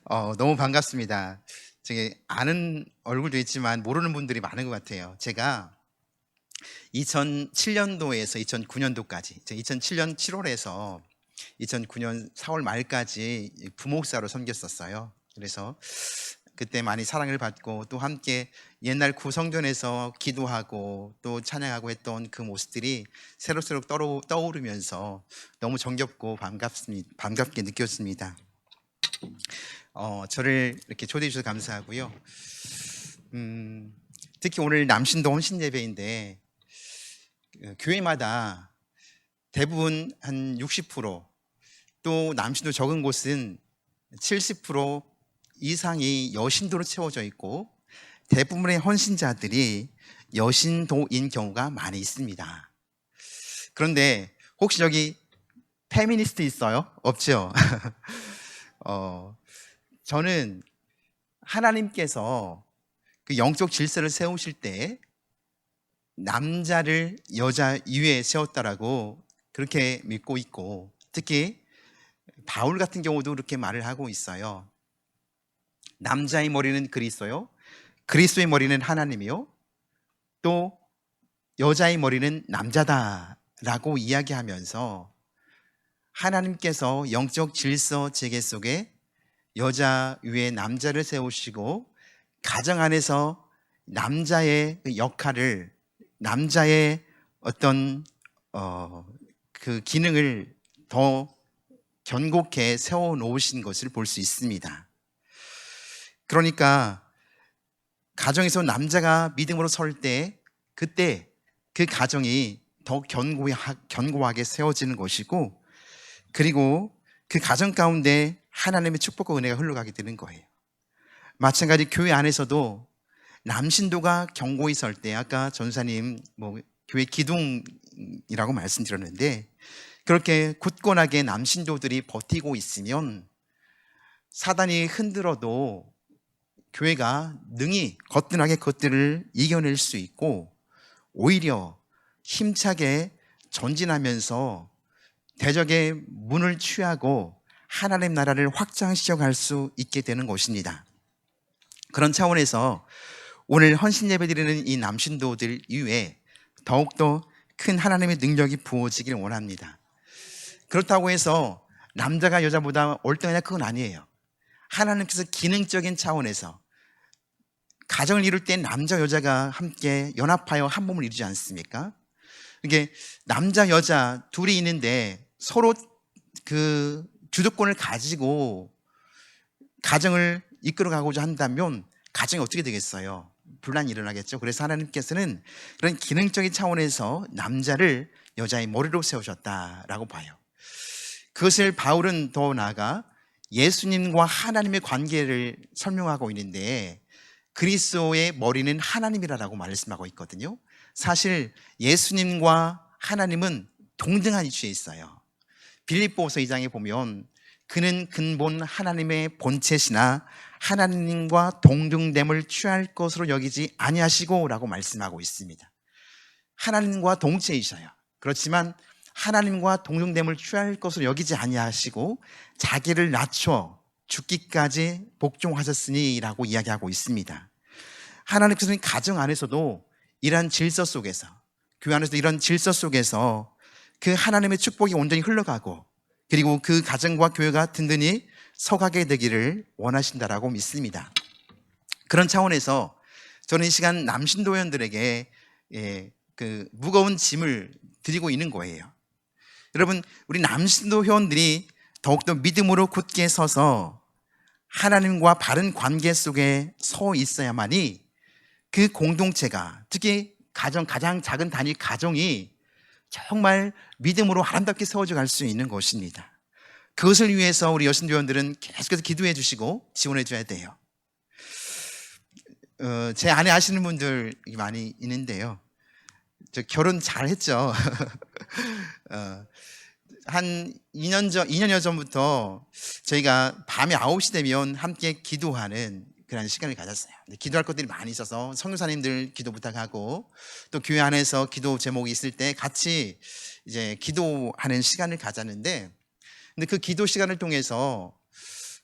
너무 반갑습니다. 되게 아는 얼굴도 있지만 모르는 분들이 많은 것 같아요. 제가 2007년도에서 2009년도까지, 2007년 7월에서 2009년 4월 말까지 부목사로 섬겼었어요. 그래서 그때 많이 사랑을 받고 또 함께 옛날 구성전에서 기도하고 또 찬양하고 했던 그 모습들이 새록새록 떠오르면서 너무 정겹고 반갑게 느꼈습니다. 저를 이렇게 초대해 주셔서 감사하고요. 특히 오늘 남신도 헌신 예배인데 교회마다 대부분 한 60%또 남신도 적은 곳은 70% 이상이 여신도로 채워져 있고 대부분의 헌신자들이 여신도인 경우가 많이 있습니다. 그런데 혹시 여기 페미니스트 있어요? 없죠? 저는 하나님께서 그 영적 질서를 세우실 때 남자를 여자 위에 세웠다라고 그렇게 믿고 있고, 특히 바울 같은 경우도 그렇게 말을 하고 있어요. 남자의 머리는 그리스도요, 그리스도의 머리는 하나님이요, 또 여자의 머리는 남자다라고 이야기하면서 하나님께서 영적 질서 체계 속에 여자 위에 남자를 세우시고 가정 안에서 남자의 역할을, 남자의 어떤 그 기능을 더 견고하게 세워 놓으신 것을 볼 수 있습니다. 그러니까 가정에서 남자가 믿음으로 설 때 그때 그 가정이 더 견고하게 세워지는 것이고, 그리고 그 가정 가운데 하나님의 축복과 은혜가 흘러가게 되는 거예요. 마찬가지 교회 안에서도 남신도가 견고히 설 때, 아까 전사님 교회 기둥이라고 말씀드렸는데, 그렇게 굳건하게 남신도들이 버티고 있으면 사단이 흔들어도 교회가 능히 거뜬하게 그것들을 이겨낼 수 있고, 오히려 힘차게 전진하면서 대적의 문을 취하고 하나님 나라를 확장시켜 갈 수 있게 되는 것입니다. 그런 차원에서 오늘 헌신 예배 드리는 이 남신도들 이외에 더욱더 큰 하나님의 능력이 부어지길 원합니다. 그렇다고 해서 남자가 여자보다 월등하냐, 그건 아니에요. 하나님께서 기능적인 차원에서 가정을 이룰 때 남자 여자가 함께 연합하여 한 몸을 이루지 않습니까? 이게 남자 여자 둘이 있는데 서로 그 주도권을 가지고 가정을 이끌어가고자 한다면 가정이 어떻게 되겠어요? 분란이 일어나겠죠. 그래서 하나님께서는 그런 기능적인 차원에서 남자를 여자의 머리로 세우셨다라고 봐요. 그것을 바울은 더 나아가 예수님과 하나님의 관계를 설명하고 있는데, 그리스도의 머리는 하나님이라고 말씀하고 있거든요. 사실 예수님과 하나님은 동등한 위치에 있어요. 빌립보서 2장에 보면 그는 근본 하나님의 본체시나 하나님과 동등됨을 취할 것으로 여기지 아니하시고 라고 말씀하고 있습니다. 하나님과 동체이셔요. 그렇지만 하나님과 동등됨을 취할 것으로 여기지 아니하시고 자기를 낮춰 죽기까지 복종하셨으니 라고 이야기하고 있습니다. 하나님께서는 가정 안에서도 이러한 질서 속에서, 교회 안에서도 이런 질서 속에서 그 하나님의 축복이 온전히 흘러가고, 그리고 그 가정과 교회가 든든히 서가게 되기를 원하신다라고 믿습니다. 그런 차원에서 저는 이 시간 남신도연들에게 그 무거운 짐을 드리고 있는 거예요. 여러분, 우리 남신도 회원들이 더욱더 믿음으로 굳게 서서 하나님과 바른 관계 속에 서 있어야만이 그 공동체가, 특히 가정, 가장 작은 단위 가정이 정말 믿음으로 아름답게 세워져 갈 수 있는 것입니다. 그것을 위해서 우리 여신교원들은 계속해서 기도해 주시고 지원해 줘야 돼요. 제 아내 아시는 분들 많이 있는데요. 저 결혼 잘 했죠. 한 2년여 전부터 저희가 밤에 9시 되면 함께 기도하는 그런 시간을 가졌어요. 기도할 것들이 많이 있어서 선교사님들 기도 부탁하고, 또 교회 안에서 기도 제목이 있을 때 같이 이제 기도하는 시간을 가졌는데, 근데 그 기도 시간을 통해서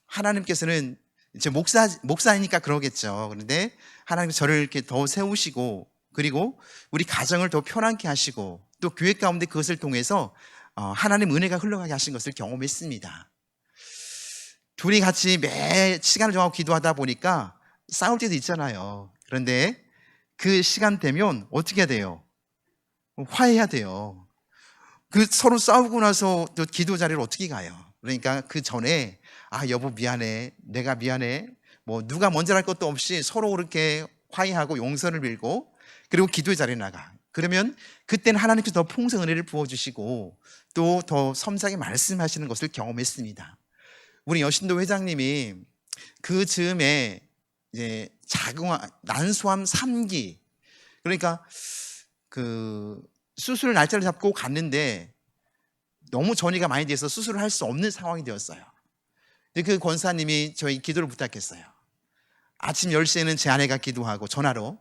하나님께서는 이제 목사니까 그러겠죠. 그런데 하나님께서 저를 이렇게 더 세우시고, 그리고 우리 가정을 더 편안케 하시고, 또 교회 가운데 그것을 통해서 하나님 은혜가 흘러가게 하신 것을 경험했습니다. 둘이 같이 매 시간을 정하고 기도하다 보니까 싸울 때도 있잖아요. 그런데 그 시간 되면 어떻게 해야 돼요? 화해해야 돼요. 그 서로 싸우고 나서 또 기도 자리를 어떻게 가요? 그러니까 그 전에 여보 미안해, 내가 미안해, 뭐 누가 먼저 할 것도 없이 서로 그렇게 화해하고 용서를 빌고, 그리고 기도의 자리에 나가. 그러면 그때는 하나님께서 더 풍성 은혜를 부어주시고 또 더 섬세하게 말씀하시는 것을 경험했습니다. 우리 여신도 회장님이 그 즈음에 이제 난소암 3기, 그러니까 그 수술 날짜를 잡고 갔는데 너무 전이가 많이 돼서 수술을 할 수 없는 상황이 되었어요. 그 권사님이 저희 기도를 부탁했어요. 아침 10시에는 제 아내가 기도하고 전화로,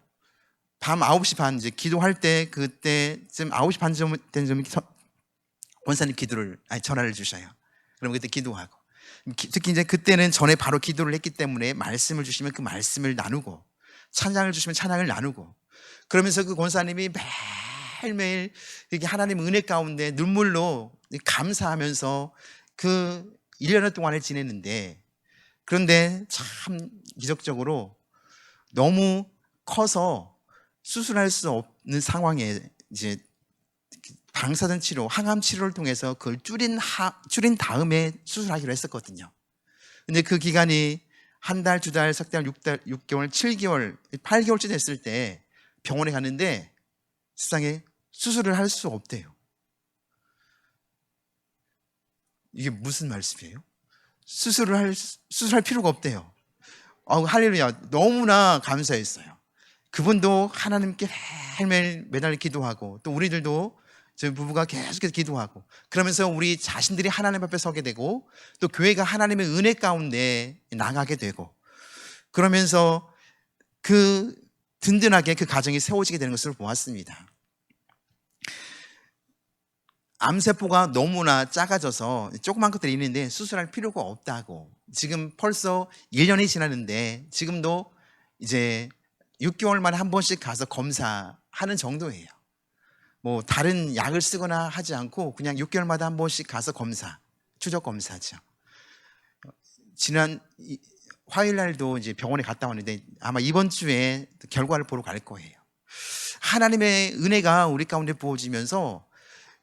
밤 9시 반 이제 기도할 때 그때쯤 9시 반 되면 권사님 전화를 주셔요. 그럼 그때 기도하고, 특히 이제 그때는 전에 바로 기도를 했기 때문에 말씀을 주시면 그 말씀을 나누고, 찬양을 주시면 찬양을 나누고, 그러면서 그 권사님이 매일매일 이렇게 하나님 은혜 가운데 눈물로 감사하면서 그 1년 동안을 지냈는데, 그런데 참 기적적으로 너무 커서 수술할 수 없는 상황에 이제 방사선 치료, 항암 치료를 통해서 그걸 줄인 다음에 수술하기로 했었거든요. 근데 그 기간이 한 달, 두 달, 석 달, 6달, 6개월, 7개월, 8개월쯤 됐을 때 병원에 갔는데 세상에 수술을 할 수 없대요. 이게 무슨 말씀이에요? 수술할 필요가 없대요. 할렐루야. 너무나 감사했어요. 그분도 하나님께 매일매일 매달 기도하고, 또 우리들도 저희 부부가 계속해서 기도하고, 그러면서 우리 자신들이 하나님 앞에 서게 되고, 또 교회가 하나님의 은혜 가운데 나가게 되고, 그러면서 그 든든하게 그 가정이 세워지게 되는 것을 보았습니다. 암세포가 너무나 작아져서 조그만 것들이 있는데 수술할 필요가 없다고, 지금 벌써 1년이 지났는데 지금도 이제 6개월 만에 한 번씩 가서 검사하는 정도예요. 뭐 다른 약을 쓰거나 하지 않고 그냥 6개월마다 한 번씩 가서 추적 검사죠. 지난 화요일 날도 이제 병원에 갔다 왔는데 아마 이번 주에 결과를 보러 갈 거예요. 하나님의 은혜가 우리 가운데 부어지면서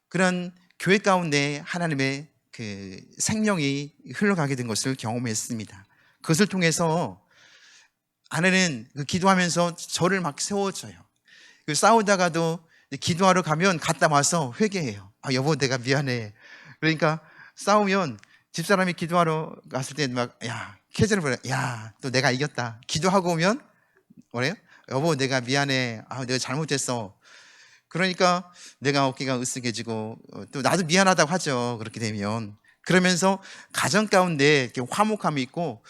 그런 교회 가운데 하나님의 그 생명이 흘러가게 된 것을 경험했습니다. 그것을 통해서 아내는 기도하면서 저를 막 세워줘요. 싸우다가도 기도하러 가면 갔다 와서 회개해요. 여보 내가 미안해. 그러니까 싸우면 집사람이 기도하러 갔을 때 막 캐즈를 보내. 또 내가 이겼다. 기도하고 오면 뭐래요? 여보 내가 미안해. 내가 잘못했어. 그러니까 내가 어깨가 으쓱해지고 또 나도 미안하다고 하죠. 그렇게 되면. 그러면서 가정 가운데 이렇게 화목함이 있고,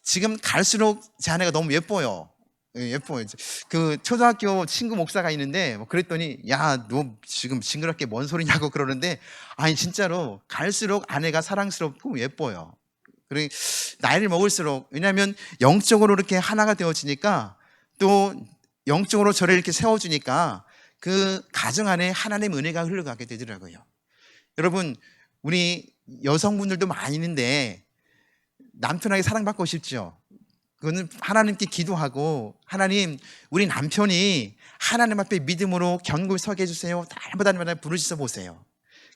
지금 갈수록 제 아내가 너무 예뻐요. 예뻐요. 그 초등학교 친구 목사가 있는데 그랬더니 너 지금 징그럽게 뭔 소리냐고 그러는데, 아니 진짜로 갈수록 아내가 사랑스럽고 예뻐요. 그리고 나이를 먹을수록, 왜냐하면 영적으로 이렇게 하나가 되어지니까, 또 영적으로 저를 이렇게 세워주니까 그 가정 안에 하나님의 은혜가 흘러가게 되더라고요. 여러분, 우리 여성분들도 많이 있는데 남편에게 사랑받고 싶죠. 그거는 하나님께 기도하고, 하나님 우리 남편이 하나님 앞에 믿음으로 견고히 서게 해주세요. 날마다 부르짖어 보세요.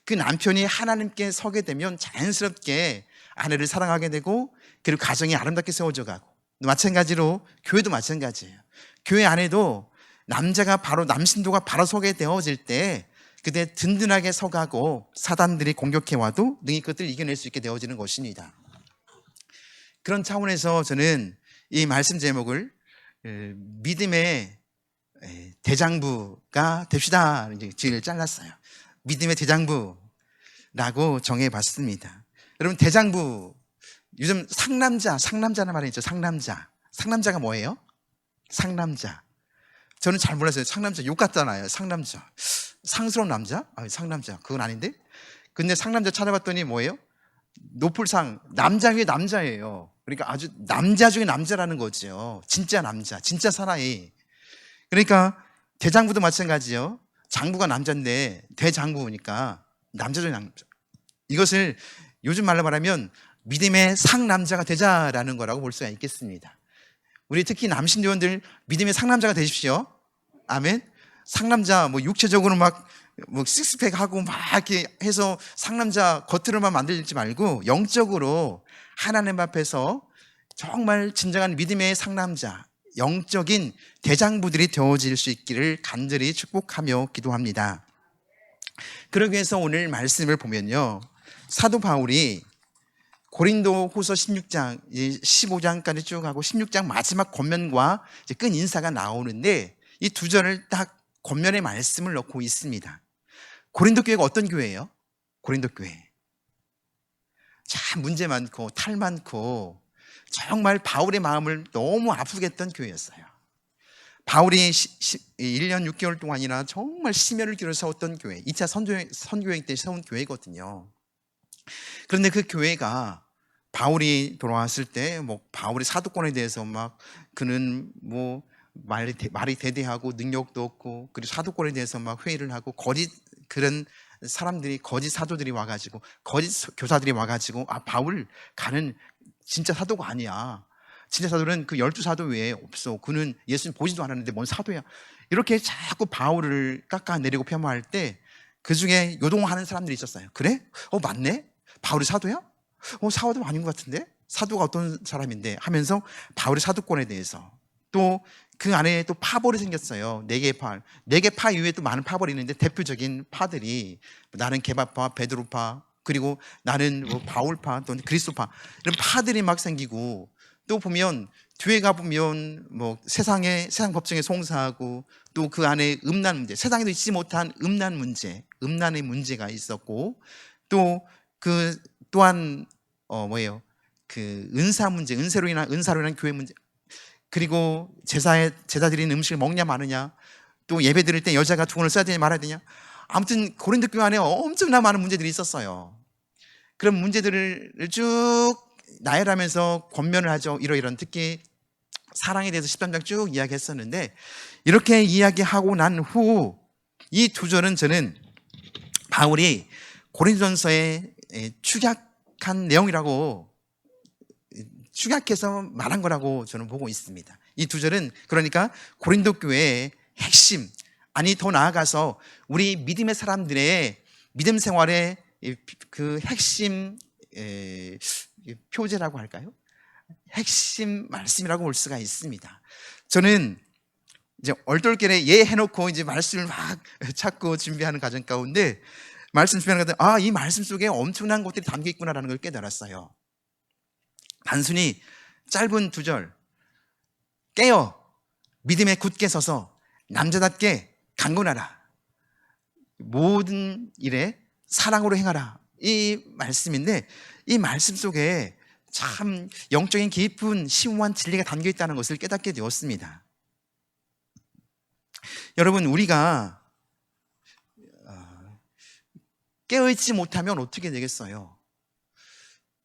그 남편이 하나님께 서게 되면 자연스럽게 아내를 사랑하게 되고, 그리고 가정이 아름답게 세워져 가고, 마찬가지로 교회도 마찬가지예요. 교회 안에도 남신도가 바로 서게 되어질 때 그때 든든하게 서가고, 사단들이 공격해와도 능히 그것들을 이겨낼 수 있게 되어지는 것입니다. 그런 차원에서 저는 이 말씀 제목을 믿음의 대장부가 됩시다 이제 잘랐어요. 믿음의 대장부라고 정해봤습니다. 여러분, 대장부, 요즘 상남자는 말이 있죠. 상남자가 뭐예요? 상남자. 저는 잘 몰랐어요. 상남자 욕 같잖아요. 상남자, 상스러운 남자? 상남자 그건 아닌데. 근데 상남자 찾아봤더니 뭐예요? 높을 상, 남자 위에 남자예요. 그러니까 아주 남자 중에 남자라는 거죠. 진짜 남자, 진짜 사나이. 그러니까 대장부도 마찬가지요. 장부가 남자인데 대장부니까 남자 중에 남자. 이것을 요즘 말로 말하면 믿음의 상남자가 되자라는 거라고 볼 수가 있겠습니다. 우리 특히 남신 요원들 믿음의 상남자가 되십시오. 아멘. 상남자 뭐 육체적으로 막 뭐 식스팩 하고 막 이렇게 해서 상남자 겉으로만 만들지 말고 영적으로 하나님 앞에서 정말 진정한 믿음의 상남자, 영적인 대장부들이 되어질 수 있기를 간절히 축복하며 기도합니다. 그러기 위해서 오늘 말씀을 보면요, 사도 바울이 고린도 후서 16장, 15장까지 쭉 하고 16장 마지막 권면과 이제 끈 인사가 나오는데 이 두 절을 딱 권면의 말씀을 넣고 있습니다. 고린도 교회가 어떤 교회예요? 고린도 교회. 참 문제 많고 탈 많고 정말 바울의 마음을 너무 아프게 했던 교회였어요. 바울이 1년 6개월 동안이나 정말 심혈을 기울여 세웠던 교회, 2차 선교행 때 세운 교회거든요. 그런데 그 교회가 바울이 돌아왔을 때 뭐 바울의 사도권에 대해서 막 그는 뭐 말이 대대하고 능력도 없고 그리고 사도권에 대해서 막 회의를 하고 거짓 그런 사람들이 거짓 사도들이 와가지고 거짓 교사들이 와가지고 바울 가는 진짜 사도가 아니야. 진짜 사도는 그 12사도 외에 없어. 그는 예수님 보지도 않았는데 뭔 사도야. 이렇게 자꾸 바울을 깎아내리고 폄하할 때 그 중에 요동하는 사람들이 있었어요. 그래? 맞네? 바울이 사도야? 사도도 아닌 것 같은데? 사도가 어떤 사람인데? 하면서 바울의 사도권에 대해서 또 그 안에 또 파벌이 생겼어요. 4개의 파. 4개 파 이후에 또 많은 파벌이 있는데 대표적인 파들이 나는 게바파, 베드로파, 그리고 나는 뭐 바울파 또는 그리스도파 이런 파들이 막 생기고 또 보면 뒤에 가보면 뭐 세상 법정에 송사하고 또 그 안에 음란 문제, 세상에도 있지 못한 음란의 문제가 있었고 또 그 또한 그 은사 문제, 은사로 인한 교회 문제, 그리고 제사 드리는 음식을 먹냐 마느냐, 또 예배 드릴 때 여자가 두건을 써야 되냐 말아야 되냐, 아무튼 고린도 교회 안에 엄청나 많은 문제들이 있었어요. 그런 문제들을 쭉 나열하면서 권면을 하죠. 이런 특히 사랑에 대해서 13장 쭉 이야기했었는데 이렇게 이야기하고 난 후 이 두 절은 저는 바울이 고린도전서에 축약한 내용이라고 축약해서 말한 거라고 저는 보고 있습니다. 이 두 절은 그러니까 고린도 교회의 핵심, 아니 더 나아가서 우리 믿음의 사람들의 믿음 생활의 그 핵심 표제라고 할까요? 핵심 말씀이라고 볼 수가 있습니다. 저는 이제 얼떨결에 해놓고 이제 말씀을 막 찾고 준비하는 과정 가운데 말씀 준비하는 가운데 이 말씀 속에 엄청난 것들이 담겨 있구나라는 걸 깨달았어요. 단순히 짧은 두 절, 깨어 믿음에 굳게 서서 남자답게 강건하라, 모든 일에 사랑으로 행하라, 이 말씀인데 이 말씀 속에 참 영적인 깊은 심오한 진리가 담겨 있다는 것을 깨닫게 되었습니다. 여러분, 우리가 깨어있지 못하면 어떻게 되겠어요?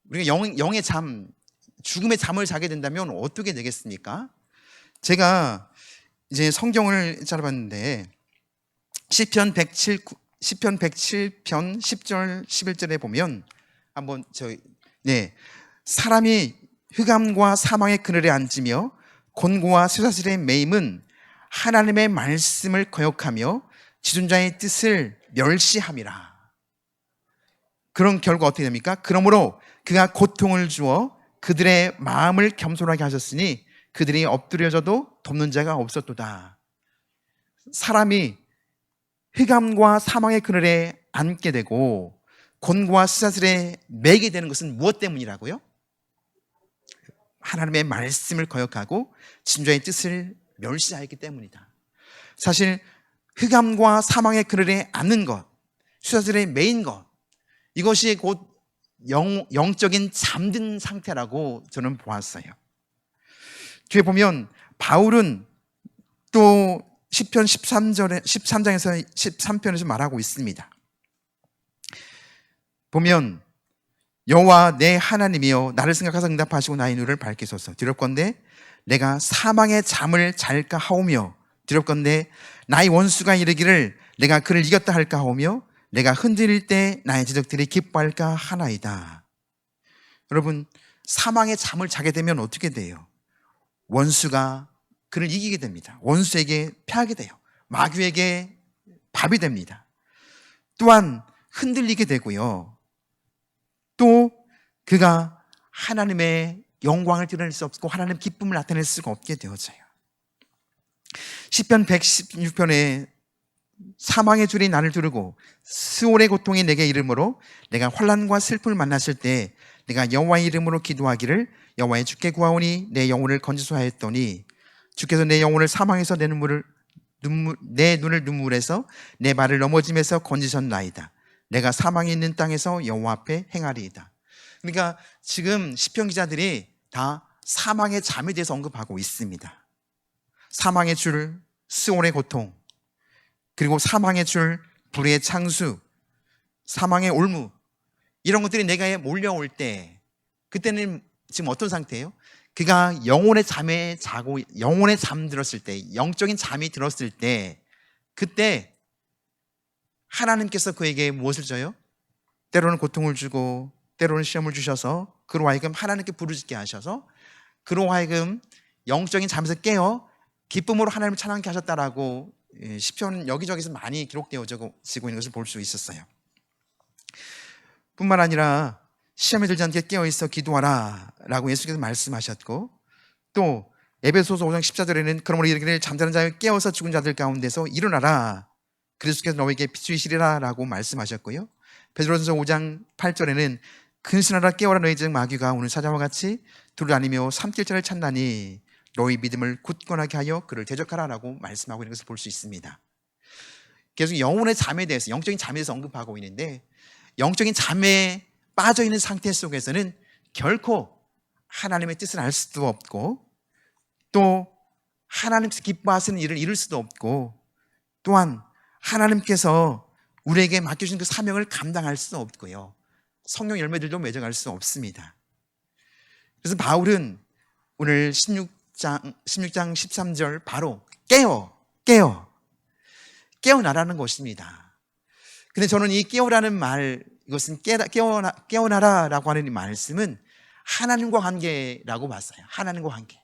우리가 영의 잠, 죽음의 잠을 자게 된다면 어떻게 되겠습니까? 제가 이제 성경을 찾아봤는데 시편 107편 10절 11절에 보면 한번 사람이 흑암과 사망의 그늘에 앉으며 곤고와 쇠사슬에 매임은 하나님의 말씀을 거역하며 지존자의 뜻을 멸시함이라. 그런 결과 어떻게 됩니까? 그러므로 그가 고통을 주어 그들의 마음을 겸손하게 하셨으니 그들이 엎드려져도 돕는 자가 없었도다. 사람이 흑암과 사망의 그늘에 앉게 되고 곤고와 쇠사슬에 매게 되는 것은 무엇 때문이라고요? 하나님의 말씀을 거역하고 지존자의 뜻을 멸시하였기 때문이다. 사실 흑암과 사망의 그늘에 앉는 것, 쇠사슬에 매인 것, 이것이 곧 영적인 잠든 상태라고 저는 보았어요. 뒤에 보면 바울은 또 시편 13장에서 13편에서 말하고 있습니다. 보면 여호와 내 하나님이여 나를 생각하사 응답하시고 나의 눈을 밝히소서. 두렵건대 내가 사망의 잠을 잘까 하오며 두렵건대 나의 원수가 이르기를 내가 그를 이겼다 할까 하오며 내가 흔들릴 때 나의 지적들이 기뻐할까 하나이다. 여러분, 사망의 잠을 자게 되면 어떻게 돼요? 원수가 그를 이기게 됩니다. 원수에게 패하게 돼요. 마귀에게 밥이 됩니다. 또한 흔들리게 되고요. 또 그가 하나님의 영광을 드러낼 수 없고 하나님의 기쁨을 나타낼 수가 없게 되어져요. 시편 116편에 사망의 줄이 나를 두르고 스올의 고통이 내게 이르므로 내가 환난과 슬픔을 만났을 때 내가 여호와의 이름으로 기도하기를 여호와의 주께 구하오니 내 영혼을 건지소하였더니 주께서 내 영혼을 사망에서 내 눈을 눈물에서 내 발을 넘어짐에서 건지셨나이다. 내가 사망에 있는 땅에서 여호와 앞에 행하리이다. 그러니까 지금 시편 기자들이 다 사망의 잠에 대해서 언급하고 있습니다. 사망의 줄, 스올의 고통, 그리고 사망의 줄, 불의 창수, 사망의 올무, 이런 것들이 내가 몰려올 때, 그때는 지금 어떤 상태예요? 그가 영혼의 잠에 자고, 영혼의 잠들었을 때, 영적인 잠이 들었을 때, 그때 하나님께서 그에게 무엇을 줘요? 때로는 고통을 주고 때로는 시험을 주셔서 그로 하여금 하나님께 부르짖게 하셔서 그로 하여금 영적인 잠에서 깨어 기쁨으로 하나님을 찬양케 하셨다라고 시편 여기저기서 많이 기록되어지고 있는 것을 볼 수 있었어요. 뿐만 아니라 시험에 들지 않게 깨어있어 기도하라 라고 예수께서 말씀하셨고, 또 에베소서 5장 14절에는 그러므로 이르기를 잠자는 자여 깨어서 죽은 자들 가운데서 일어나라 그리스도께서 너에게 비추이시리라 라고 말씀하셨고요. 베드로전서 5장 8절에는 근신하라 깨어라 너희 중 마귀가 오늘 사자와 같이 두루다니며 삼킬 자를 찾나니 너희 믿음을 굳건하게 하여 그를 대적하라 라고 말씀하고 있는 것을 볼 수 있습니다. 계속 영혼의 잠에 대해서, 영적인 잠에 대해서 언급하고 있는데, 영적인 잠에 빠져있는 상태 속에서는 결코 하나님의 뜻을 알 수도 없고 또 하나님께서 기뻐하시는 일을 이룰 수도 없고 또한 하나님께서 우리에게 맡겨주신 그 사명을 감당할 수도 없고요. 성령 열매들도 맺어갈 수 없습니다. 그래서 바울은 오늘 16장 13절 바로 깨어나라는 것입니다. 근데 저는 이 깨어라는 말, 이것은 깨어나라라고 하는 이 말씀은 하나님과 관계라고 봤어요. 하나님과 관계.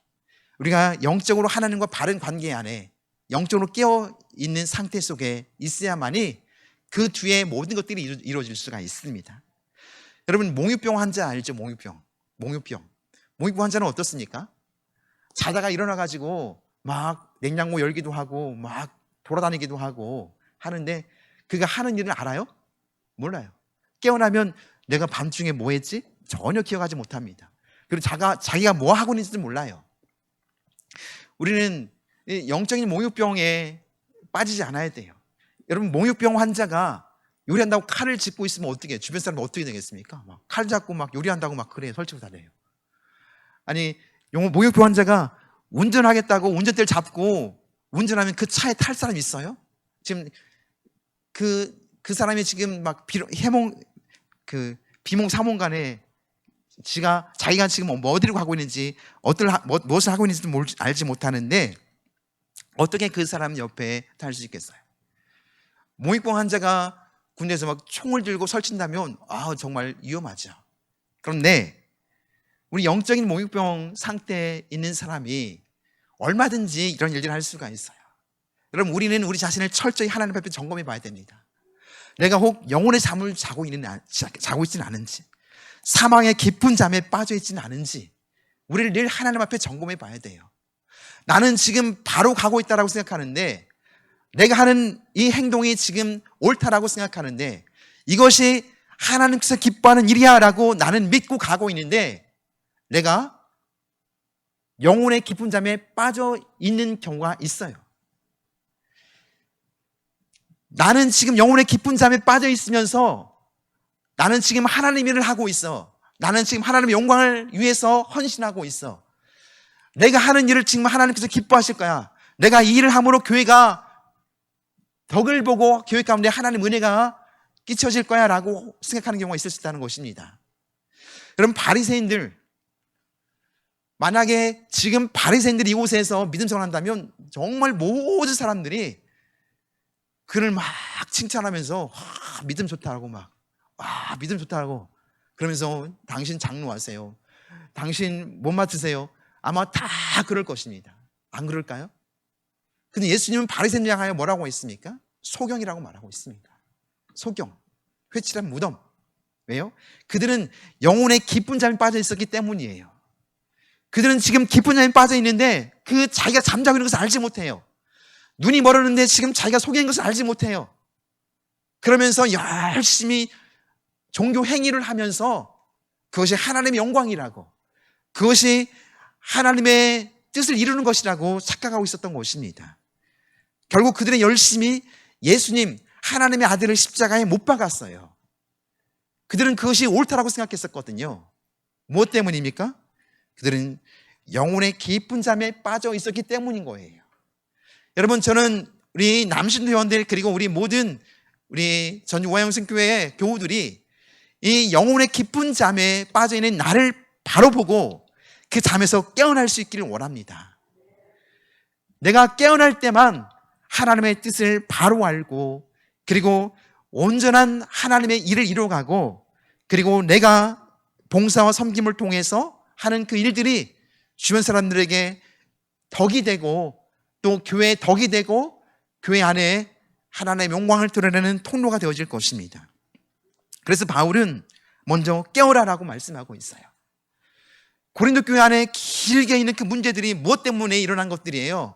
우리가 영적으로 하나님과 바른 관계 안에 영적으로 깨어있는 상태 속에 있어야만이 그 뒤에 모든 것들이 이루어질 수가 있습니다. 여러분, 몽유병 환자 알죠? 몽유병 환자는 어떻습니까? 자다가 일어나가지고 막 냉장고 열기도 하고 막 돌아다니기도 하고 하는데 그가 하는 일을 알아요? 몰라요. 깨어나면 내가 밤중에 뭐 했지? 전혀 기억하지 못합니다. 그리고 자기가 뭐 하고 있는지도 몰라요. 우리는 영적인 몽유병에 빠지지 않아야 돼요. 여러분, 몽유병 환자가 요리한다고 칼을 짚고 있으면 어떻게 해요? 주변 사람 어떻게 되겠습니까? 막 칼 잡고 막 요리한다고 막 그래 설치고 다녀요. 아니, 몽유병 환자가 운전하겠다고 운전대를 잡고 운전하면 그 차에 탈 사람 있어요? 지금 그 사람이 지금 막 비몽사몽간에 자기가 지금 뭐 어디로 가고 있는지 무엇을 하고 있는지도 알지 못하는데 어떻게 그 사람 옆에 탈 수 있겠어요? 몽유병 환자가 군대에서 막 총을 들고 설친다면 정말 위험하죠. 그런데 우리 영적인 몽유병 상태에 있는 사람이 얼마든지 이런 일들을 할 수가 있어요. 여러분, 우리는 우리 자신을 철저히 하나님 앞에 점검해 봐야 됩니다. 내가 혹 영혼의 잠을 자고 있지는 않은지, 사망의 깊은 잠에 빠져 있지는 않은지 우리를 늘 하나님 앞에 점검해 봐야 돼요. 나는 지금 바로 가고 있다라고 생각하는데, 내가 하는 이 행동이 지금 옳다라고 생각하는데 이것이 하나님께서 기뻐하는 일이야 라고 나는 믿고 가고 있는데 내가 영혼의 깊은 잠에 빠져 있는 경우가 있어요. 나는 지금 영혼의 깊은 잠에 빠져 있으면서 나는 지금 하나님 일을 하고 있어. 나는 지금 하나님의 영광을 위해서 헌신하고 있어. 내가 하는 일을 지금 하나님께서 기뻐하실 거야. 내가 이 일을 함으로 교회가 덕을 보고 교회 가운데 하나님 은혜가 끼쳐질 거야 라고 생각하는 경우가 있을 수 있다는 것입니다. 여러분, 바리새인들, 만약에 지금 바리새인들이 이곳에서 믿음 생활을 한다면 정말 모든 사람들이 그를 막 칭찬하면서 믿음 좋다고 막 믿음 좋다고 그러면서 당신 장로하세요, 당신 못 맡으세요, 아마 다 그럴 것입니다. 안 그럴까요? 근데 예수님은 바리새인들 향하여 뭐라고 했습니까? 소경이라고 말하고 있습니다. 소경, 회칠한 무덤. 왜요? 그들은 영혼의 깊은 잠에 빠져 있었기 때문이에요. 그들은 지금 깊은 잠에 빠져 있는데 그 자기가 잠자고 있는 것을 알지 못해요. 눈이 멀었는데 지금 자기가 속인 것을 알지 못해요. 그러면서 열심히 종교 행위를 하면서 그것이 하나님의 영광이라고, 그것이 하나님의 뜻을 이루는 것이라고 착각하고 있었던 것입니다. 결국 그들은 열심히 예수님, 하나님의 아들을 십자가에 못 박았어요. 그들은 그것이 옳다라고 생각했었거든요. 무엇 때문입니까? 그들은 영혼의 깊은 잠에 빠져 있었기 때문인 거예요. 여러분, 저는 우리 남신도 회원들 그리고 우리 모든 우리 전주와영생교회 교우들이 이 영혼의 깊은 잠에 빠져 있는 나를 바로 보고 그 잠에서 깨어날 수 있기를 원합니다. 내가 깨어날 때만 하나님의 뜻을 바로 알고, 그리고 온전한 하나님의 일을 이루어가고, 그리고 내가 봉사와 섬김을 통해서 하는 그 일들이 주변 사람들에게 덕이 되고, 또 교회에 덕이 되고, 교회 안에 하나님의 영광을 드러내는 통로가 되어질 것입니다. 그래서 바울은 먼저 깨어라라고 말씀하고 있어요. 고린도 교회 안에 길게 있는 그 문제들이 무엇 때문에 일어난 것들이에요?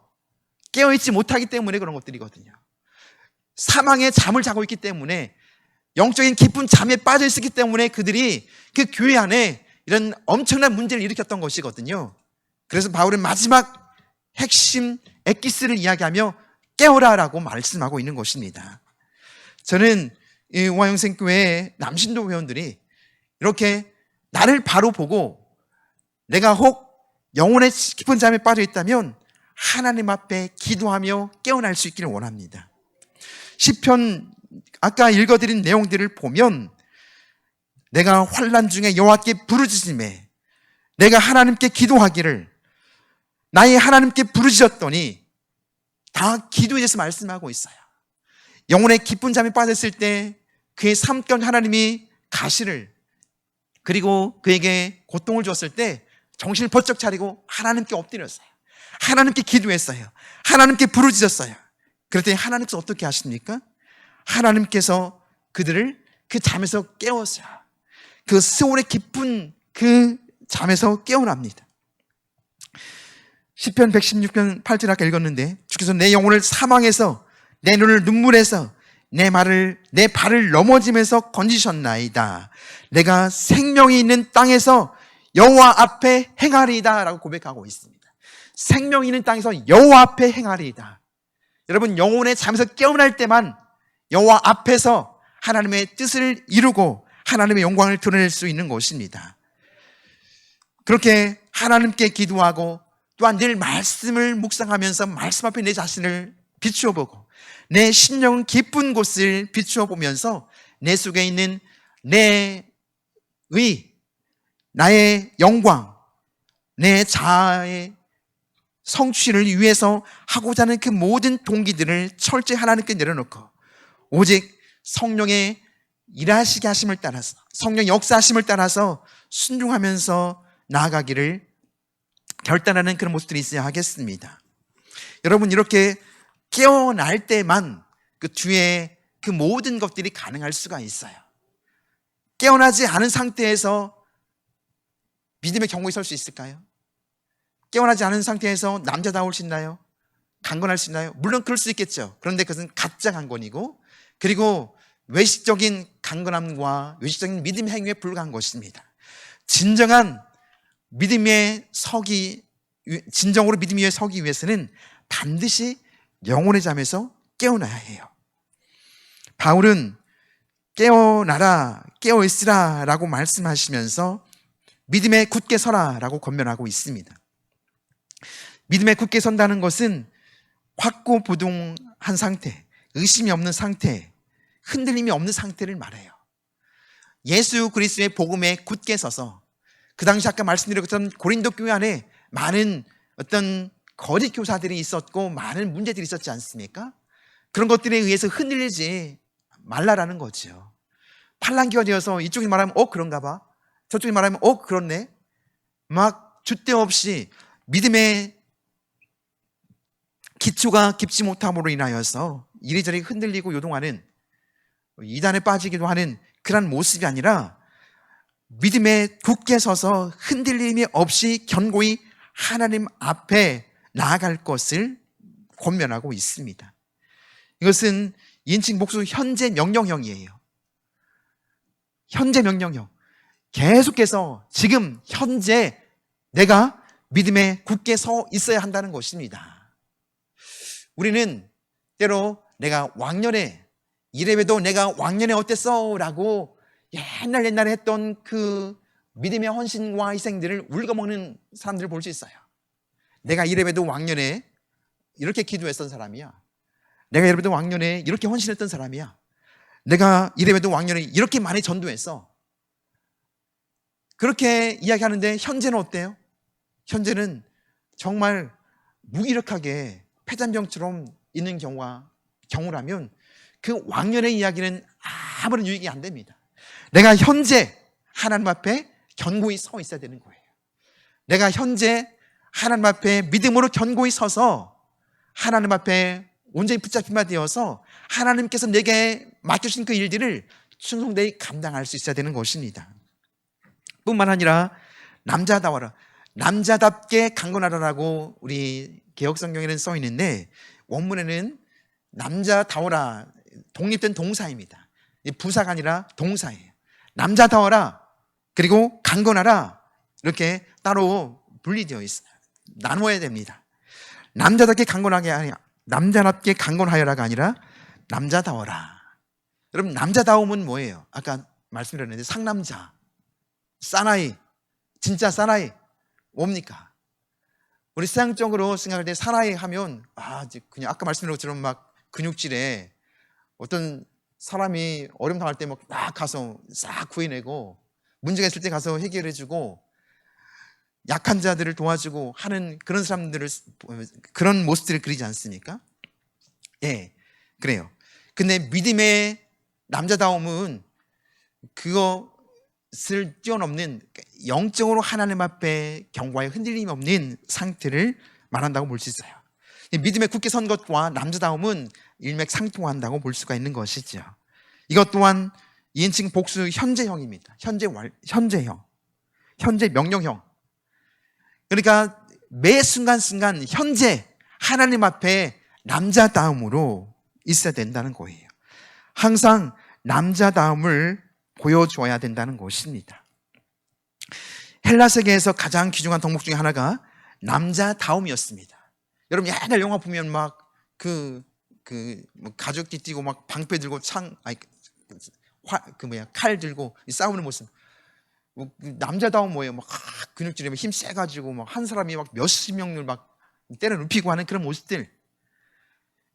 깨어있지 못하기 때문에 그런 것들이거든요. 사망의 잠을 자고 있기 때문에, 영적인 깊은 잠에 빠져 있었기 때문에 그들이 그 교회 안에 이런 엄청난 문제를 일으켰던 것이거든요. 그래서 바울은 마지막 핵심 엑기스를 이야기하며 깨어라라고 말씀하고 있는 것입니다. 저는 이 우화영생교회 남신도 회원들이 이렇게 나를 바로 보고 내가 혹 영혼의 깊은 잠에 빠져 있다면 하나님 앞에 기도하며 깨어날 수 있기를 원합니다. 시편 아까 읽어드린 내용들을 보면, 내가 환난 중에 여호와께 부르짖음에 내가 하나님께 기도하기를, 나의 하나님께 부르짖었더니, 다 기도에 대해서 말씀하고 있어요. 영혼의 깊은 잠에 빠졌을 때 그의 삶 가운데 하나님이 가시를, 그리고 그에게 고통을 줬을 때 정신을 번쩍 차리고 하나님께 엎드렸어요. 하나님께 기도했어요. 하나님께 부르짖었어요. 그랬더니 하나님께서 어떻게 하십니까? 하나님께서 그들을 그 잠에서 깨워서 그 스올의 깊은 그 잠에서 깨어납니다. 시편 116편 8절 아까 읽었는데, 주께서 내 영혼을 사망에서 내 눈을 눈물에서 내 발을 넘어짐에서 건지셨나이다. 내가 생명이 있는 땅에서 여호와 앞에 행하리이다 라고 고백하고 있습니다. 생명이 있는 땅에서 여호와 앞에 행하리이다. 여러분, 영혼의 잠에서 깨어날 때만 여호와 앞에서 하나님의 뜻을 이루고 하나님의 영광을 드러낼 수 있는 것입니다. 그렇게 하나님께 기도하고, 또한 늘 말씀을 묵상하면서 말씀 앞에 내 자신을 비추어 보고, 내 심령 깊은 곳을 비추어 보면서 내 속에 있는 내 나의 영광, 내 자아의 성취를 위해서 하고자 하는 그 모든 동기들을 철저히 하나님께 내려놓고, 오직 성령의 일하시게 하심을 따라서, 성령 역사하심을 따라서 순종하면서 나아가기를 결단하는 그런 모습들이 있어야 하겠습니다. 여러분, 이렇게 깨어날 때만 그 뒤에 그 모든 것들이 가능할 수가 있어요. 깨어나지 않은 상태에서 믿음의 경고에 설 수 있을까요? 깨어나지 않은 상태에서 남자다울 수 있나요? 강건할 수 있나요? 물론 그럴 수 있겠죠. 그런데 그것은 가짜 강건이고, 그리고 외식적인 강건함과 외식적인 믿음의 행위에 불과한 것입니다. 진정한 진정으로 믿음 위에 서기 위해서는 반드시 영혼의 잠에서 깨어나야 해요. 바울은 깨어나라, 깨어있으라 라고 말씀하시면서 믿음에 굳게 서라 라고 권면하고 있습니다. 믿음에 굳게 선다는 것은 확고부동한 상태, 의심이 없는 상태, 흔들림이 없는 상태를 말해요. 예수 그리스도의 복음에 굳게 서서 그 당시 아까 말씀드린 것처럼 고린도 교회 안에 많은 어떤 거짓 교사들이 있었고 많은 문제들이 있었지 않습니까? 그런 것들에 의해서 흔들리지 말라라는 거죠. 팔랑귀가 되어서 이쪽이 말하면 그런가 봐, 저쪽이 말하면 그렇네, 막 줏대 없이 믿음의 기초가 깊지 못함으로 인하여서 이리저리 흔들리고 요동하는, 이단에 빠지기도 하는 그런 모습이 아니라 믿음에 굳게 서서 흔들림이 없이 견고히 하나님 앞에 나아갈 것을 권면하고 있습니다. 이것은 인칭 복수 현재 명령형이에요. 현재 명령형. 계속해서 지금 현재 내가 믿음에 굳게 서 있어야 한다는 것입니다. 우리는 때로 내가 왕년에 이래봬도 내가 왕년에 어땠어? 라고 옛날에 했던 그 믿음의 헌신과 희생들을 울거먹는 사람들을 볼 수 있어요. 내가 이래봬도 왕년에 이렇게 기도했던 사람이야. 내가 이래봬도 왕년에 이렇게 헌신했던 사람이야. 내가 이래봬도 왕년에 이렇게 많이 전도했어. 그렇게 이야기하는데 현재는 어때요? 현재는 정말 무기력하게 폐잔병처럼 있는 경우라면 그 왕년의 이야기는 아무런 유익이 안 됩니다. 내가 현재 하나님 앞에 견고히 서 있어야 되는 거예요. 내가 현재 하나님 앞에 믿음으로 견고히 서서 하나님 앞에 온전히 붙잡힌 바 되어서 하나님께서 내게 맡겨주신 그 일들을 충성되이 감당할 수 있어야 되는 것입니다. 뿐만 아니라 남자다워라, 남자답게 강건하라라고 우리 개혁성경에는 써 있는데 원문에는 남자다워라, 독립된 동사입니다. 부사가 아니라 동사예요. 남자다워라, 그리고 강건하라, 이렇게 따로 분리되어 있어요. 나누어야 됩니다. 남자답게 강건하게 아니라, 남자답게 강건하여라가 아니라 남자다워라. 여러분, 남자다움은 뭐예요? 아까 말씀드렸는데 상남자, 사나이, 진짜 사나이 뭡니까? 우리 세상적으로 생각할 때 사나이 하면 그냥 아까 말씀드린 것처럼 막 근육질에 어떤 사람이 어려움 당할 때 막 가서 싹 구해내고 문제가 있을 때 가서 해결해주고 약한 자들을 도와주고 하는 그런 사람들을, 그런 모습들을 그리지 않습니까? 예, 그래요. 근데 믿음의 남자다움은 그것을 뛰어넘는, 영적으로 하나님 앞에 견고하게 흔들림이 없는 상태를 말한다고 볼 수 있어요. 믿음에 굳게 선 것과 남자다움은 일맥상통한다고 볼 수가 있는 것이죠. 이것 또한 2인칭 복수 현재형입니다. 현재형, 현재 명령형. 그러니까 매 순간순간 현재 하나님 앞에 남자다움으로 있어야 된다는 거예요. 항상 남자다움을 보여줘야 된다는 것입니다. 헬라 세계에서 가장 귀중한 덕목 중에 하나가 남자다움이었습니다. 여러분 옛날 영화 보면 막 가죽띠 띠고 막 방패 들고 칼 들고 싸우는 모습. 남자다움 뭐예요? 막 근육질에 힘 세가지고 막 한 사람이 막 몇십 명을 막 때려 눕히고 하는 그런 모습들.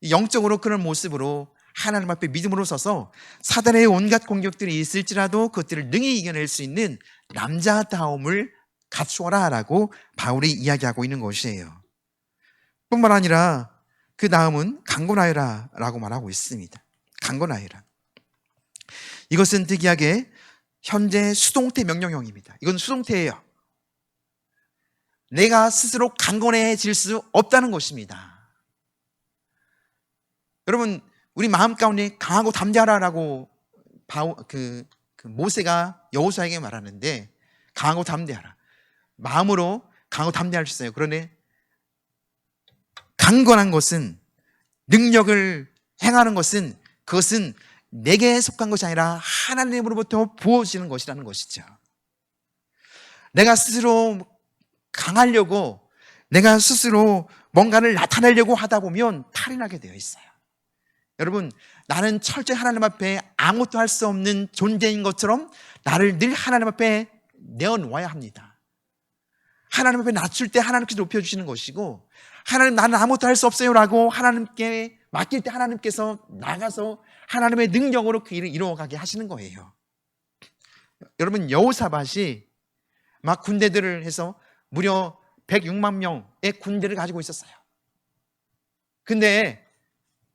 영적으로 그런 모습으로 하나님 앞에 믿음으로 서서 사단의 온갖 공격들이 있을지라도 그것들을 능히 이겨낼 수 있는 남자다움을 갖추어라 라고 바울이 이야기하고 있는 것이에요. 뿐만 아니라 그 다음은 강건하여라 라고 말하고 있습니다. 강건하여라. 이것은 특이하게 현재 수동태 명령형입니다. 이건 수동태예요. 내가 스스로 강건해질 수 없다는 것입니다. 여러분, 우리 마음 가운데 강하고 담대하라라고 모세가 여호수아에게 말하는데, 강하고 담대하라. 마음으로 강하고 담대할 수 있어요. 그런데 강건한 것은, 능력을 행하는 것은, 그것은 내게 속한 것이 아니라 하나님으로부터 부어지는 것이라는 것이죠. 내가 스스로 강하려고, 내가 스스로 뭔가를 나타내려고 하다 보면 탈이 나게 되어 있어요. 여러분, 나는 철저히 하나님 앞에 아무것도 할 수 없는 존재인 것처럼 나를 늘 하나님 앞에 내어놓아야 합니다. 하나님 앞에 낮출 때 하나님께서 높여주시는 것이고, 하나님 나는 아무것도 할 수 없어요 라고 하나님께 맡길 때 하나님께서 나가서 하나님의 능력으로 그 일을 이루어가게 하시는 거예요. 여러분, 여호사밧이 막 군대들을 해서 무려 106만 명의 군대를 가지고 있었어요. 근데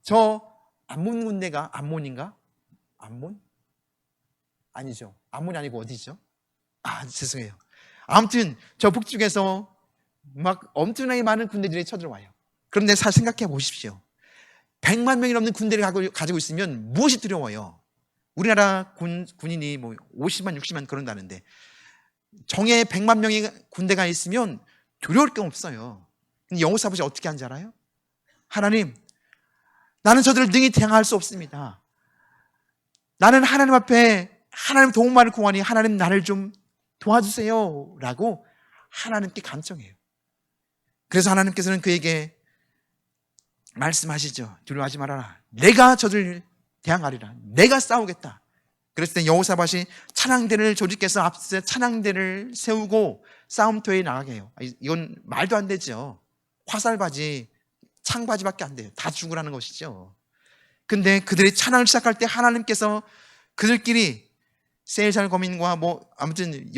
저 암몬 군대가 암몬인가? 암몬? 아니죠. 암몬이 아니고 어디죠? 죄송해요. 아무튼 저 북쪽에서 막 엄청나게 많은 군대들이 쳐들어와요. 그런데 잘 생각해 보십시오. 100만 명이 넘는 군대를 가지고 있으면 무엇이 두려워요? 우리나라 군인이 뭐 50만, 60만 그런다는데 정예 100만 명의 군대가 있으면 두려울 게 없어요. 근데 여호사 아버지 어떻게 한지 알아요? 하나님, 나는 저들을 능히 대항할 수 없습니다. 나는 하나님 앞에 하나님 도움만을 구하니 하나님 나를 좀 도와주세요 라고 하나님께 간청해요. 그래서 하나님께서는 그에게 말씀하시죠. 두려워하지 말아라. 내가 저들을 대항하리라. 내가 싸우겠다. 그랬을 때 여호사밧이 찬양대를 조직해서 앞서 찬양대를 세우고 싸움터에 나가게 해요. 이건 말도 안 되죠. 화살바지, 창바지밖에 안 돼요. 다 죽으라는 것이죠. 근데 그들이 찬양을 시작할 때 하나님께서 그들끼리 세일살 거민과 아무튼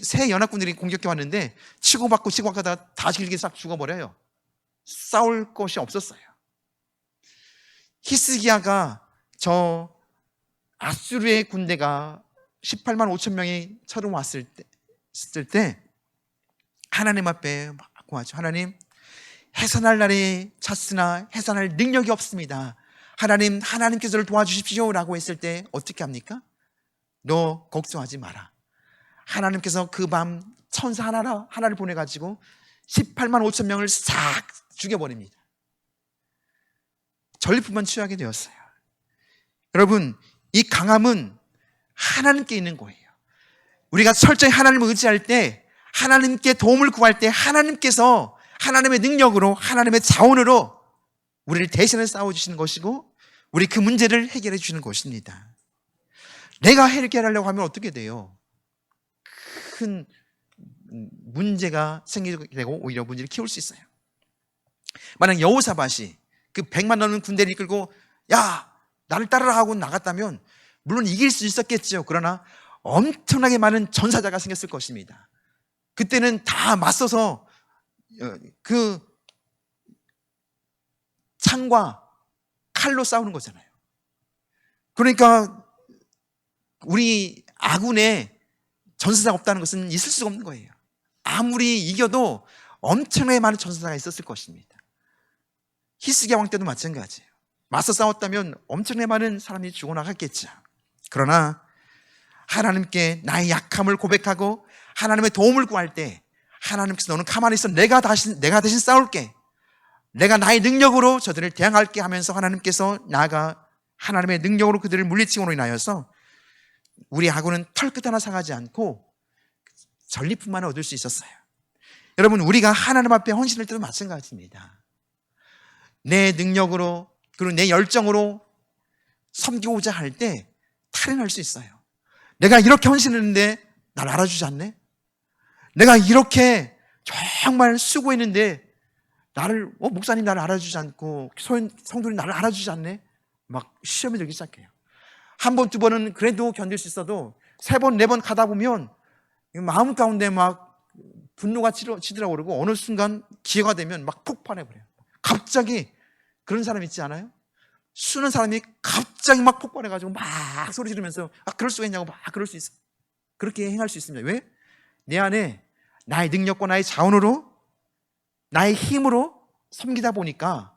새 연합군들이 공격해 왔는데 치고받고 치고받다가 다 길게 싹 죽어버려요. 싸울 것이 없었어요. 히스기야가 저 아수르의 군대가 18만 5천 명이 쳐들어왔을 때 하나님 앞에 막 구하죠. 하나님, 해산할 날이 찼으나 해산할 능력이 없습니다. 하나님께서 저를 도와주십시오 라고 했을 때 어떻게 합니까? 너 걱정하지 마라. 하나님께서 그 밤 천사 하나를 보내가지고 18만 5천 명을 싹 죽여버립니다. 전리품만 취하게 되었어요. 여러분, 이 강함은 하나님께 있는 거예요. 우리가 철저히 하나님을 의지할 때, 하나님께 도움을 구할 때 하나님께서 하나님의 능력으로, 하나님의 자원으로 우리를 대신해 싸워주시는 것이고 우리 그 문제를 해결해 주시는 것입니다. 내가 해결하려고 하면 어떻게 돼요? 큰 문제가 생기게 되고 오히려 문제를 키울 수 있어요. 만약 여호사밧이 그 100만 넘는 군대를 이끌고 야, 나를 따르라 하고 나갔다면 물론 이길 수 있었겠죠. 그러나 엄청나게 많은 전사자가 생겼을 것입니다. 그때는 다 맞서서 그 창과 칼로 싸우는 거잖아요. 그러니까 우리 아군에 전사자가 없다는 것은 있을 수가 없는 거예요. 아무리 이겨도 엄청나게 많은 전사자가 있었을 것입니다. 히스기야 왕 때도 마찬가지예요. 맞서 싸웠다면 엄청나게 많은 사람이 죽어나갔겠죠. 그러나 하나님께 나의 약함을 고백하고 하나님의 도움을 구할 때 하나님께서 너는 가만히 있어. 내가 대신 싸울게. 내가 나의 능력으로 저들을 대항할게 하면서 하나님께서 나아가 하나님의 능력으로 그들을 물리치므로 인하여서 우리 아군은 털끝 하나 상하지 않고 전리품만 얻을 수 있었어요. 여러분, 우리가 하나님 앞에 헌신할 때도 마찬가지입니다. 내 능력으로 그리고 내 열정으로 섬기고자 할 때 탈인할 수 있어요. 내가 이렇게 헌신했는데 날 알아주지 않네? 내가 이렇게 정말 수고했는데 목사님 나를 알아주지 않고 성도님 나를 알아주지 않네? 막 시험이 들기 시작해요. 한 번, 두 번은 그래도 견딜 수 있어도 세 번, 네 번 가다 보면 마음 가운데 막 분노가 치들어 오르고 어느 순간 기회가 되면 막 폭발해버려요. 갑자기 그런 사람 있지 않아요? 수는 사람이 갑자기 막 폭발해가지고 막 소리 지르면서 그럴 수가 있냐고 막 그럴 수 있어. 그렇게 행할 수 있습니다. 왜? 내 안에 나의 능력과 나의 자원으로 나의 힘으로 섬기다 보니까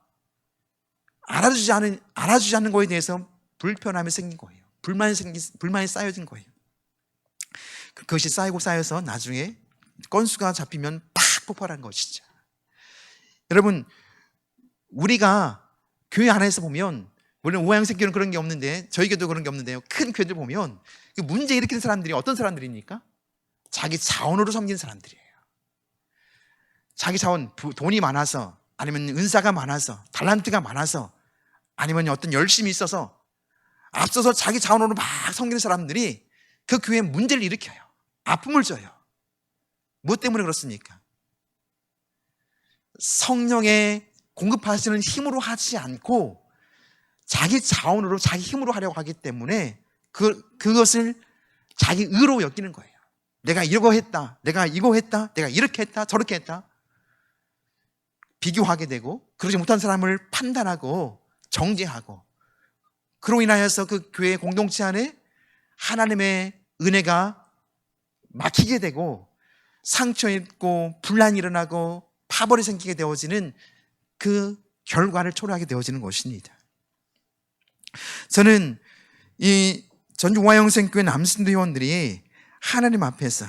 알아주지 않는 거에 대해서 불편함이 생긴 거예요. 불만이 쌓여진 거예요. 그것이 쌓이고 쌓여서 나중에 건수가 잡히면 팍 폭발한 것이죠. 여러분, 우리가 교회 안에서 보면 물론 오양생교는 그런 게 없는데 저희 교회도 그런 게 없는데요. 큰 교회들 보면 그 문제 일으키는 사람들이 어떤 사람들입니까? 자기 자원으로 섬기는 사람들이에요. 자기 자원, 돈이 많아서 아니면 은사가 많아서 달란트가 많아서 아니면 어떤 열심이 있어서 앞서서 자기 자원으로 막 섬기는 사람들이 그 교회에 문제를 일으켜요. 아픔을 줘요. 무엇 때문에 그렇습니까? 성령의 공급하시는 힘으로 하지 않고 자기 자원으로 자기 힘으로 하려고 하기 때문에 그것을 자기 의로 여기는 거예요. 내가 이거 했다, 내가 이거 했다, 내가 이렇게 했다, 저렇게 했다. 비교하게 되고, 그러지 못한 사람을 판단하고 정죄하고, 그로 인하여서 그 교회 공동체 안에 하나님의 은혜가 막히게 되고 상처 입고 분란이 일어나고 파벌이 생기게 되어지는 그 결과를 초래하게 되어지는 것입니다. 저는 이 전주우화영생교회 남신도 회원들이 하나님 앞에서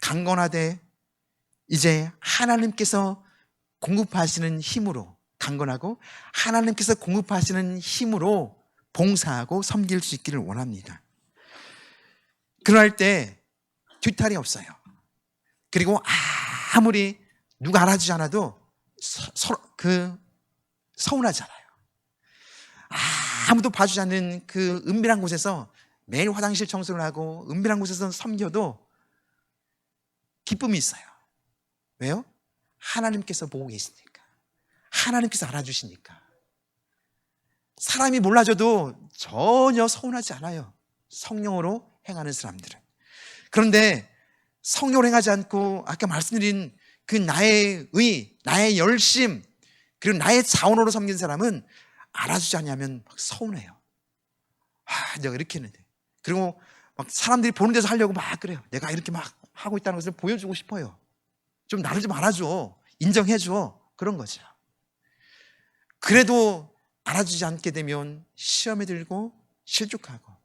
강건하되 이제 하나님께서 공급하시는 힘으로 강건하고 하나님께서 공급하시는 힘으로 봉사하고 섬길 수 있기를 원합니다. 그럴 때 뒤탈이 없어요. 그리고 아무리 누가 알아주지 않아도 서운하잖아요. 아무도 봐주지 않는 그 은밀한 곳에서 매일 화장실 청소를 하고 은밀한 곳에서 섬겨도 기쁨이 있어요. 왜요? 하나님께서 보고 계시니까, 하나님께서 알아주시니까. 사람이 몰라줘도 전혀 서운하지 않아요, 성령으로 행하는 사람들은. 그런데 성령으로 행하지 않고 아까 말씀드린 그 나의 의, 나의 열심, 그리고 나의 자원으로 섬긴 사람은 알아주지 않냐면 막 서운해요. 내가 이렇게 했는데. 그리고 막 사람들이 보는 데서 하려고 막 그래요. 내가 이렇게 막 하고 있다는 것을 보여주고 싶어요. 좀 나를 좀 알아줘, 인정해줘, 그런 거죠. 그래도 알아주지 않게 되면 시험에 들고 실족하고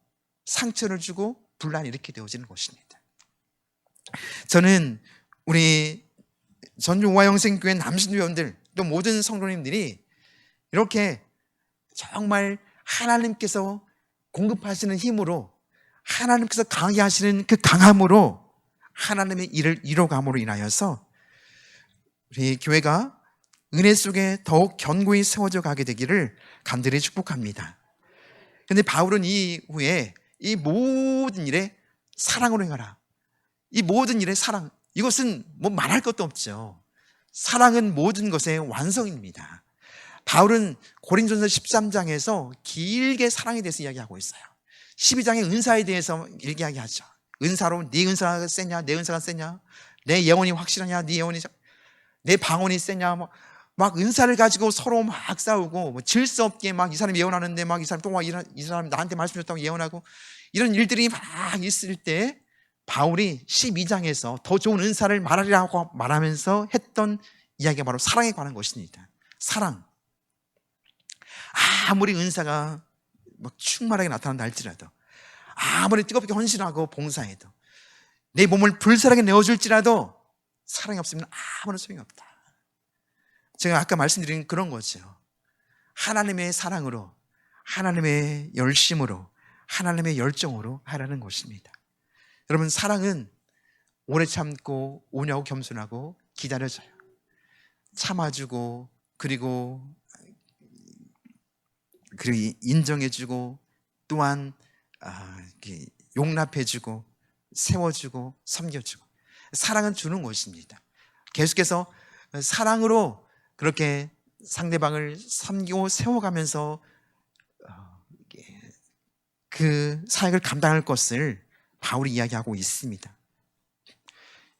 상처를 주고 분란이 이렇게 되어지는 것입니다. 저는 우리 전주우화영생교회 남신교회원들 또 모든 성도님들이 이렇게 정말 하나님께서 공급하시는 힘으로, 하나님께서 강하게 하시는 그 강함으로 하나님의 일을 이뤄감으로 인하여서 우리 교회가 은혜 속에 더욱 견고히 세워져 가게 되기를 간절히 축복합니다. 그런데 바울은 이후에 이 모든 일에 사랑으로 행하라, 이 모든 일에 사랑, 이것은 뭐 말할 것도 없죠. 사랑은 모든 것의 완성입니다. 바울은 고린도전서 13장에서 길게 사랑에 대해서 이야기하고 있어요. 12장의 은사에 대해서 이야기하죠. 은사로 네 은사가 세냐, 내 은사가 세냐, 내 예언이 확실하냐, 네 예언이, 내 방언이 세냐, 막 은사를 가지고 서로 막 싸우고, 질서 없게 막 이 사람이 예언하는데 막 이 사람 또 막 이 사람 나한테 말씀 줬다고 예언하고, 이런 일들이 막 있을 때 바울이 12장에서 더 좋은 은사를 말하리라고 말하면서 했던 이야기가 바로 사랑에 관한 것입니다. 사랑. 아무리 은사가 막 충만하게 나타난다 할지라도, 아무리 뜨겁게 헌신하고 봉사해도, 내 몸을 불살하게 내어줄지라도 사랑이 없으면 아무런 소용이 없다. 제가 아까 말씀드린 그런 거죠. 하나님의 사랑으로, 하나님의 열심으로, 하나님의 열정으로 하라는 것입니다. 여러분, 사랑은 오래 참고 온유하고 겸손하고 기다려줘요. 참아주고, 그리고 인정해주고, 또한 용납해주고, 세워주고, 섬겨주고. 사랑은 주는 것입니다. 계속해서 사랑으로 그렇게 상대방을 섬기고 세워가면서 그 사역을 감당할 것을 바울이 이야기하고 있습니다.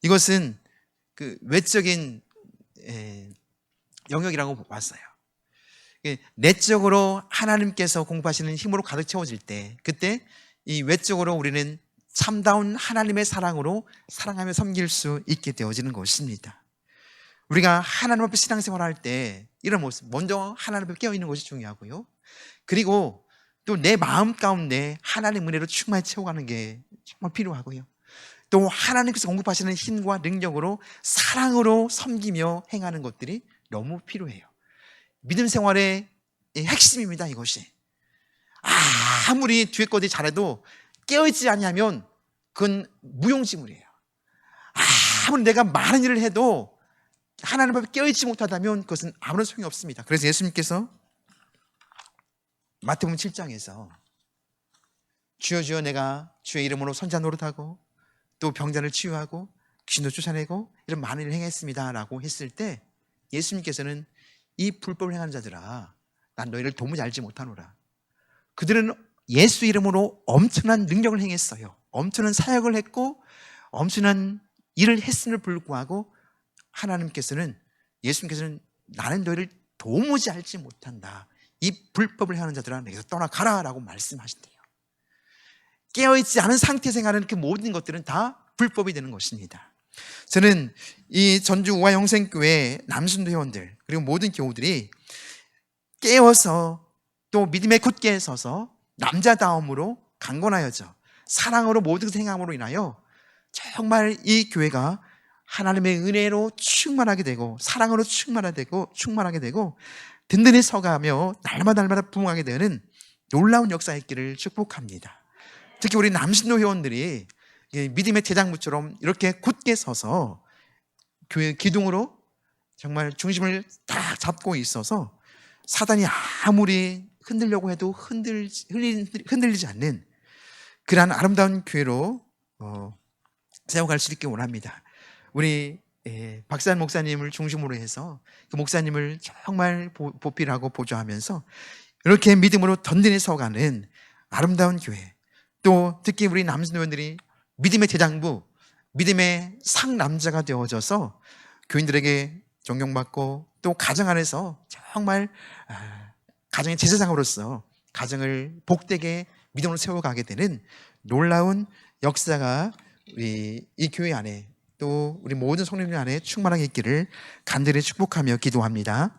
이것은 그 외적인 영역이라고 봤어요. 내적으로 하나님께서 공급하시는 힘으로 가득 채워질 때, 그때 이 외적으로 우리는 참다운 하나님의 사랑으로 사랑하며 섬길 수 있게 되어지는 것입니다. 우리가 하나님 앞에 신앙생활을 할 때 이런 모습, 먼저 하나님 앞에 깨어있는 것이 중요하고요, 그리고 또 내 마음 가운데 하나님 은혜로 충만히 채워가는 게 정말 필요하고요, 또 하나님께서 공급하시는 힘과 능력으로 사랑으로 섬기며 행하는 것들이 너무 필요해요. 믿음 생활의 핵심입니다, 이것이. 아무리 뒤에 것들이 잘해도 깨어있지 않으면 그건 무용지물이에요. 아무리 내가 많은 일을 해도 하나님 앞에 깨어있지 못하다면 그것은 아무런 소용이 없습니다. 그래서 예수님께서 마태복음 7장에서 주여 주여 내가 주의 이름으로 선자 노릇하고 또 병자를 치유하고 귀신도 쫓아내고 이런 많은 일을 행했습니다 라고 했을 때, 예수님께서는 이 불법을 행하는 자들아, 난 너희를 도무지 알지 못하노라. 그들은 예수 이름으로 엄청난 능력을 행했어요. 엄청난 사역을 했고 엄청난 일을 했음을 불구하고 예수님께서는 나는 너희를 도무지 알지 못한다. 이 불법을 행하는 자들아 내게서 떠나가라 라고 말씀하신대요. 깨어있지 않은 상태에서 행하는 그 모든 것들은 다 불법이 되는 것입니다. 저는 이 전주 우화영생교회 남순도 회원들 그리고 모든 교우들이 깨어서 또 믿음에 굳게 서서 남자다움으로 강건하여져 사랑으로 모든 것을 행함으로 인하여 정말 이 교회가 하나님의 은혜로 충만하게 되고 사랑으로 충만하게 되고 든든히 서가며 날마다 부흥하게 되는 놀라운 역사의 길을 축복합니다. 특히 우리 남신도 회원들이 믿음의 대장부처럼 이렇게 굳게 서서 교회 기둥으로 정말 중심을 딱 잡고 있어서 사단이 아무리 흔들려고 해도 흔들리지 않는 그러한 아름다운 교회로 세워갈 수 있길 원합니다. 우리 박산 목사님을 중심으로 해서 그 목사님을 정말 보필하고 보조하면서 이렇게 믿음으로 든든히 서가는 아름다운 교회, 또 특히 우리 남성교원들이 믿음의 대장부, 믿음의 상남자가 되어져서 교인들에게 존경받고 또 가정 안에서 정말 가정의 제사장으로서 가정을 복되게 믿음으로 세워가게 되는 놀라운 역사가 우리 이 교회 안에 또 우리 모든 성도들 안에 충만하게 있기를 간절히 축복하며 기도합니다.